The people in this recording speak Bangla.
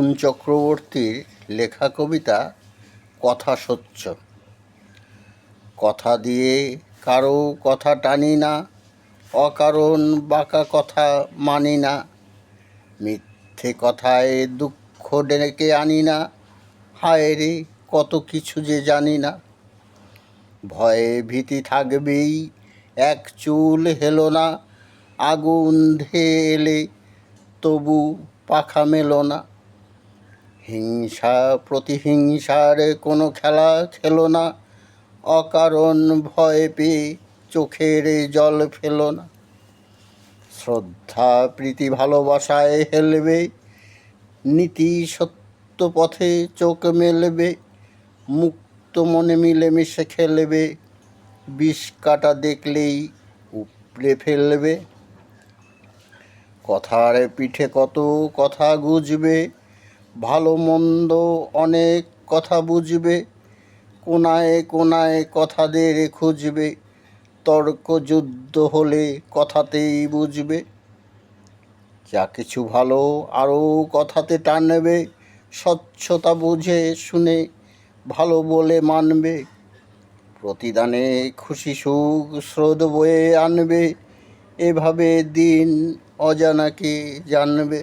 অরুণ চক্রবর্তীর লেখা কবিতা কথা সচ্চ। কথা দিয়ে কারো কথা টানি না, অকারণ বাঁকা কথা মানি না, মিথ্যে কথায় দুঃখ ডেকে আনি না, হায় রে কত কিছু যে জানি না। ভয়ে ভীতি থাকবেই, এক চুল হেলো না, আগুন ধেয়ে এলে তবু পাখা মেলো না। হিংসা প্রতিহিংসার কোনো খেলা খেলো না, অকারণ ভয় পেয়ে চোখের জল ফেলো না। শ্রদ্ধা প্রীতি ভালোবাসায় হেলবে, নীতি সত্য পথে চোখ মেলবে, মুক্ত মনে মিলেমিশে খেলবে, বিষ কাটা দেখলেই উপড়ে ফেলবে। কথার পিঠে কত কথা গুজবে, ভালো মন্দ অনেক কথা বুঝবে, কোনায় কোনায় কথাদের খুঁজবে, তর্ক যুদ্ধ হলে কথাতেই বুঝবে। যা কিছু ভালো আরও কথাতে টানবে, স্বচ্ছতা বুঝে শুনে ভালো বলে মানবে, প্রতিদানে খুশি সুখ স্রোত বয়ে আনবে, এভাবে দিন অজানাকে জানবে।